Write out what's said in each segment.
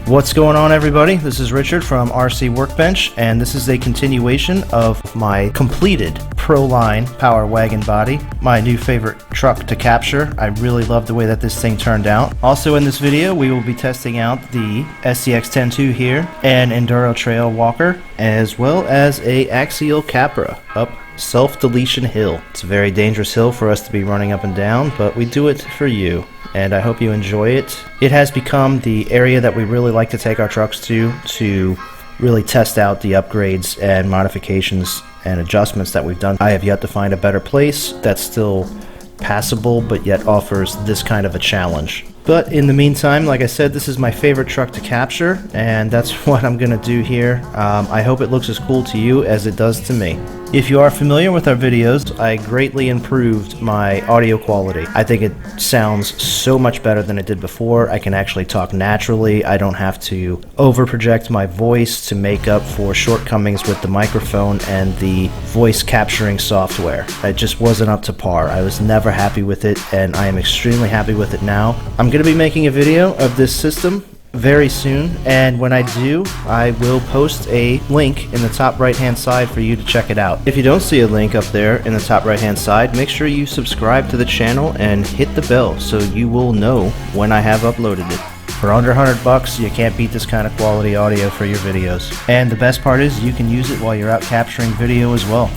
What's going on, everybody? This is Richard from RC Workbench, and this is a continuation of my completed Proline Power Wagon body, my new favorite truck to capture. I really love the way that this thing turned out. Also in this video, we will be testing out the SCX10II here, an Enduro Trail Walker, as well as a Axial Capra up self-deletion hill. It's a very dangerous hill for us to be running up and down, but we do it for you, and I hope you enjoy it. It has become the area that we really like to take our trucks to really test out the upgrades and modifications and adjustments that we've done. I have yet to find a better place that's still passable but yet offers this kind of a challenge. But in the meantime, like I said, this is my favorite truck to capture, and that's what I'm gonna do here. I hope it looks as cool to you as it does to me. If you are familiar with our videos, I greatly improved my audio quality. I think it sounds so much better than it did before. I can actually talk naturally. I don't have to over-project my voice to make up for shortcomings with the microphone and the voice capturing software. It just wasn't up to par. I was never happy with it, and I am extremely happy with it now. I'm going to be making a video of this system very soon, and when I do, I will post a link in the top right hand side for you to check it out. If you don't see a link up there in the top right hand side, make sure you subscribe to the channel and hit the bell so you will know when I have uploaded it. For under $100, you can't beat this kind of quality audio for your videos. And the best part is you can use it while you're out capturing video as well.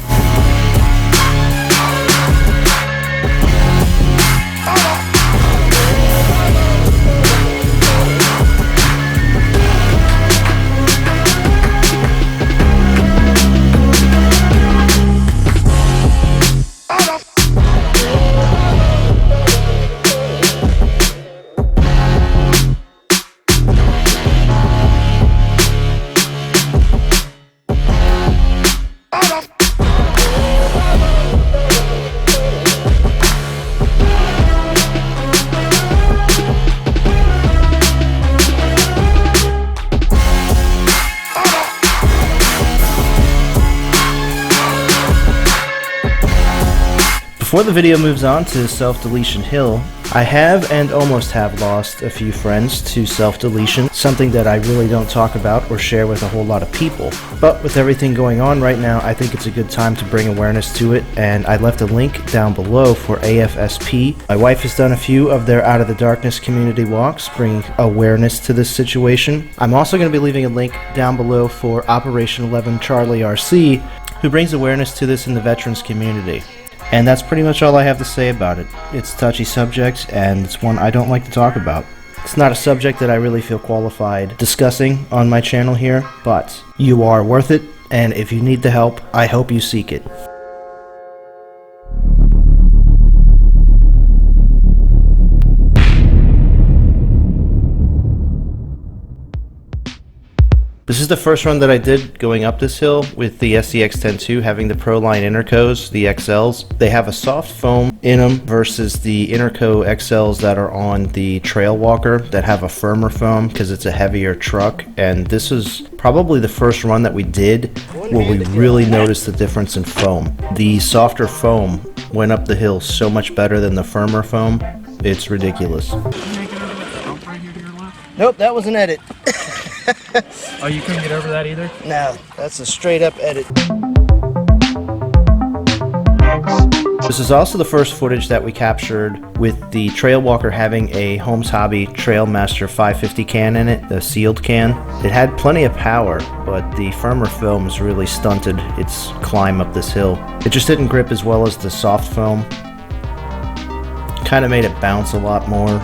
Before the video moves on to self-deletion hill, I have and almost have lost a few friends to self-deletion, something that I really don't talk about or share with a whole lot of people. But with everything going on right now, I think it's a good time to bring awareness to it, and I left a link down below for AFSP. My wife has done a few of their Out of the Darkness community walks, bringing awareness to this situation. I'm also going to be leaving a link down below for Operation 11 Charlie RC, who brings awareness to this in the veterans community. And that's pretty much all I have to say about it. It's a touchy subject, and it's one I don't like to talk about. It's not a subject that I really feel qualified discussing on my channel here, but you are worth it, and if you need the help, I hope you seek it. This is the first run that I did going up this hill with the SCX10II having the Proline Intercos, the XLs. They have a soft foam in them versus the Interco XLs that are on the Trail Walker that have a firmer foam because it's a heavier truck. And this is probably the first run that we did where we really noticed the difference in foam. The softer foam went up the hill so much better than the firmer foam. It's ridiculous. Nope, that was an edit. Oh, you couldn't get over that either? No, that's a straight up edit. This is also the first footage that we captured with the Trail Walker having a Holmes Hobby Trailmaster 550 can in it, the sealed can. It had plenty of power, but the firmer foam has really stunted its climb up this hill. It just didn't grip as well as the soft foam. Kind of made it bounce a lot more.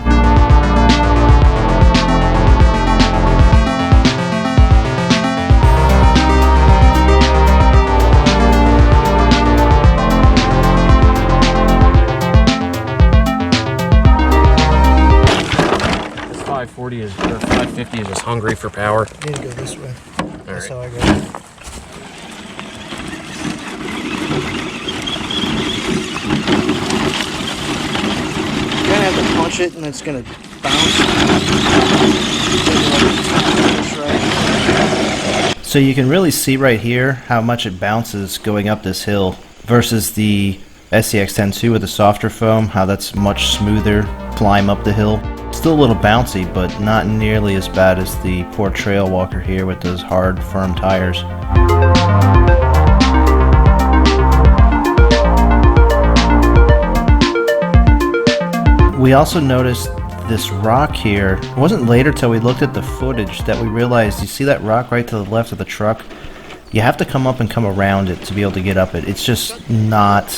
Or 550 is just hungry for power. I need to go this way. That's how I go. You're gonna have to punch it and it's gonna bounce. So you can really see right here how much it bounces going up this hill versus the SCX10II with the softer foam, how that's much smoother climb up the hill. still a little bouncy, but not nearly as bad as the poor trail walker here with those hard, firm tires. We also noticed this rock here. It wasn't later till we looked at the footage that we realized, you see that rock right to the left of the truck? You have to come up and come around it to be able to get up it. It's just not...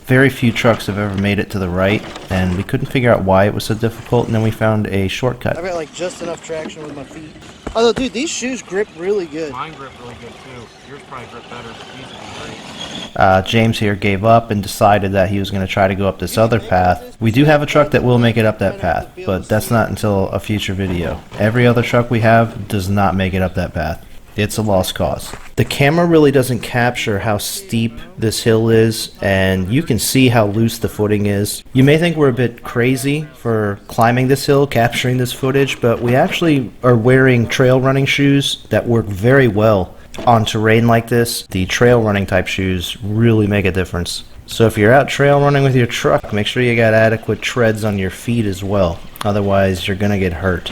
Very few trucks have ever made it to the right, and we couldn't figure out why it was so difficult, and then we found a shortcut. I've got like just enough traction with my feet. Although, dude, these shoes grip really good. Mine grip really good too. Yours probably grip better. These would be great. James here gave up and decided that he was going to try to go up this other path. We do have a truck that will make it up that path, but that's not until a future video. Every other truck we have does not make it up that path. It's a lost cause. The camera really doesn't capture how steep this hill is, and you can see how loose the footing is. You may think we're a bit crazy for climbing this hill, capturing this footage, but we actually are wearing trail running shoes that work very well on terrain like this. The trail running type shoes really make a difference. So if you're out trail running with your truck, make sure you got adequate treads on your feet as well. Otherwise, you're gonna get hurt.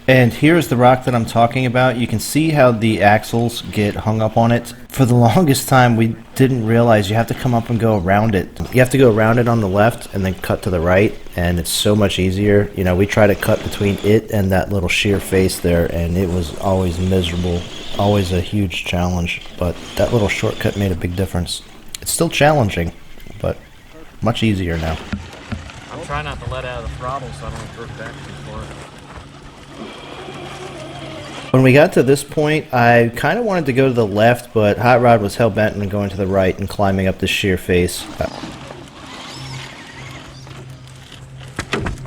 And here's the rock that I'm talking about. You can see how the axles get hung up on it. For the longest time, we didn't realize you have to come up and go around it. You have to go around it on the left and then cut to the right, and it's so much easier. You know, we try to cut between it and that little sheer face there, and it was always miserable, always a huge challenge. But that little shortcut made a big difference. It's still challenging, but much easier now. I'm trying not to let out of the throttle so I don't jerk back too far. When we got to this point, I kind of wanted to go to the left, but Hot Rod was hell-bent on going to the right and climbing up the sheer face.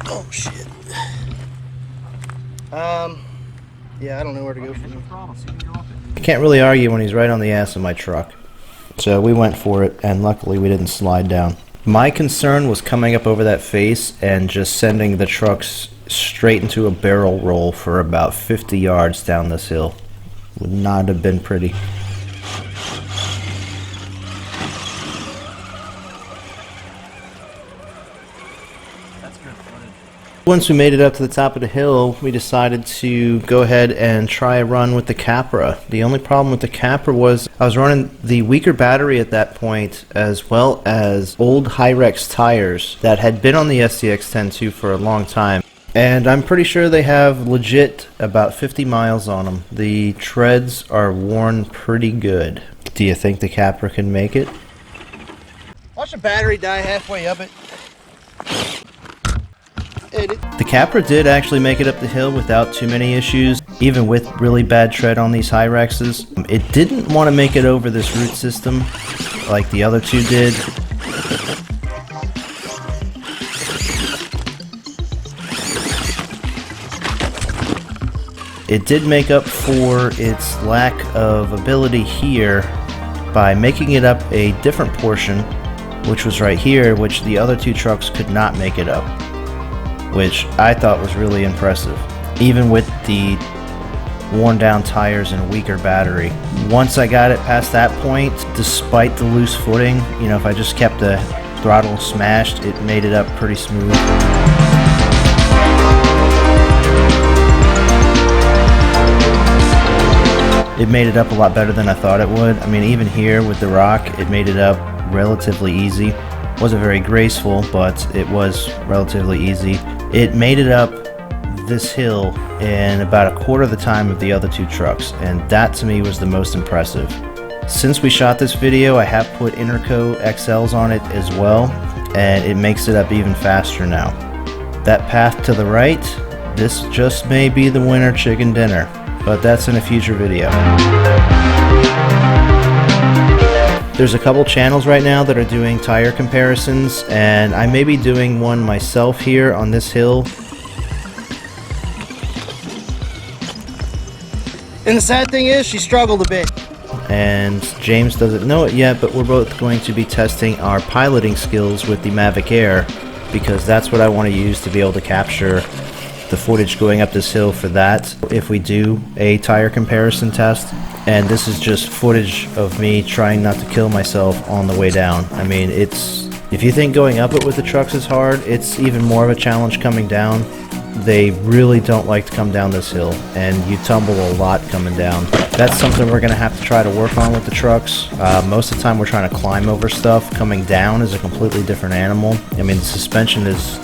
Oh, shit. Yeah, I don't know where to go from here. I can't really argue when he's right on the ass of my truck. So we went for it, and luckily we didn't slide down. My concern was coming up over that face and just sending the trucks straight into a barrel roll for about 50 yards down this hill. Would not have been pretty. That's good footage. Once we made it up to the top of the hill, we decided to go ahead and try a run with the Capra. The only problem with the Capra was I was running the weaker battery at that point, as well as old Hyrax tires that had been on the SCX10II for a long time. And I'm pretty sure they have legit about 50 miles on them. The treads are worn pretty good. Do you think the Capra can make it? Watch the battery die halfway up it. The Capra did actually make it up the hill without too many issues, even with really bad tread on these Hyraxes. It didn't want to make it over this root system like the other two did. It did make up for its lack of ability here by making it up a different portion, which was right here, which the other two trucks could not make it up, which I thought was really impressive, even with the worn down tires and a weaker battery. Once I got it past that point, despite the loose footing, you know, if I just kept the throttle smashed, it made it up pretty smooth. It made it up a lot better than I thought it would. I mean, even here with the rock, it made it up relatively easy. Wasn't very graceful, but it was relatively easy. It made it up this hill in about a quarter of the time of the other two trucks, and that to me was the most impressive. Since we shot this video, I have put Interco XLs on it as well, and it makes it up even faster now. That path to the right, this just may be the winter chicken dinner, but that's in a future video. There's a couple channels right now that are doing tire comparisons, and I may be doing one myself here on this hill. And the sad thing is, she struggled a bit. And James doesn't know it yet, but we're both going to be testing our piloting skills with the Mavic Air, because that's what I want to use to be able to capture the footage going up this hill for that if we do a tire comparison test. And this is just footage of me trying not to kill myself on the way down. I mean, it's If you think going up it with the trucks is hard, it's even more of a challenge coming down. They really don't like to come down this hill, and you tumble a lot coming down. That's something we're going to have to try to work on with the trucks. Most of the time we're trying to climb over stuff. Coming down is a completely different animal. I mean, the suspension is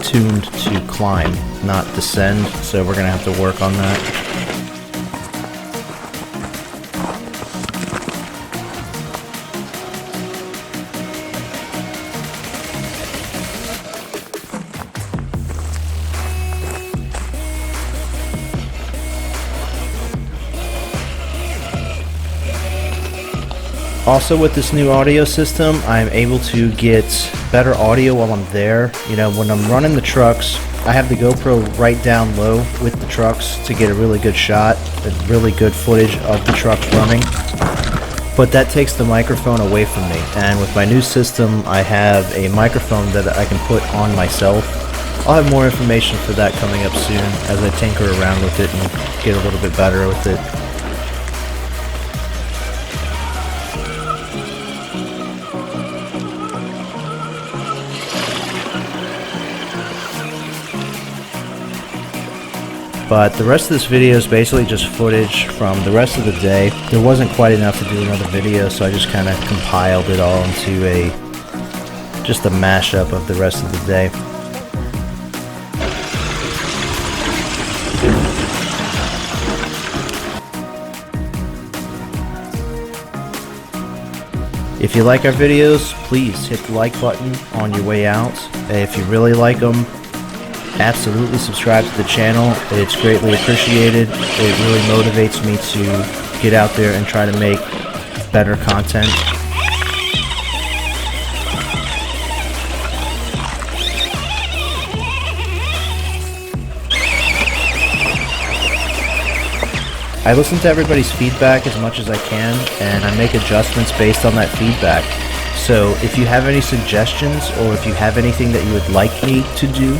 tuned to climb, not descend, so we're going to have to work on that. Also, with this new audio system, I'm able to get better audio while I'm there. You know, when I'm running the trucks, I have the GoPro right down low with the trucks to get a really good shot, a really good footage of the trucks running. But that takes the microphone away from me. And with my new system, I have a microphone that I can put on myself. I'll have more information for that coming up soon as I tinker around with it and get a little bit better with it. But the rest of this video is basically just footage from the rest of the day. There wasn't quite enough to do another video, so I just kind of compiled it all into just a mashup of the rest of the day. If you like our videos, please hit the like button on your way out. If you really like them, absolutely subscribe to the channel. It's greatly appreciated. It really motivates me to get out there and try to make better content. I listen to everybody's feedback as much as I can, and I make adjustments based on that feedback. So if you have any suggestions, or if you have anything that you would like me to do,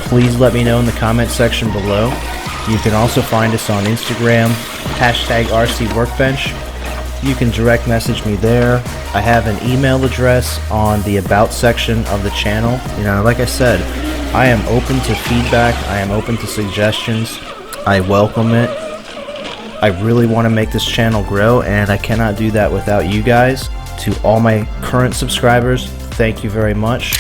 please let me know in the comment section below. You can also find us on Instagram, #RCWorkbench. You can direct message me there. I have an email address on the About section of the channel. You know, like I said, I am open to feedback. I am open to suggestions. I welcome it. I really want to make this channel grow, and I cannot do that without you guys. To all my current subscribers, thank you very much.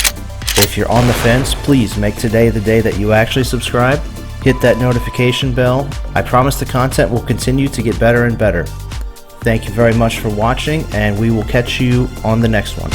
If you're on the fence, please make today the day that you actually subscribe. Hit that notification bell. I promise the content will continue to get better and better. Thank you very much for watching, and we will catch you on the next one.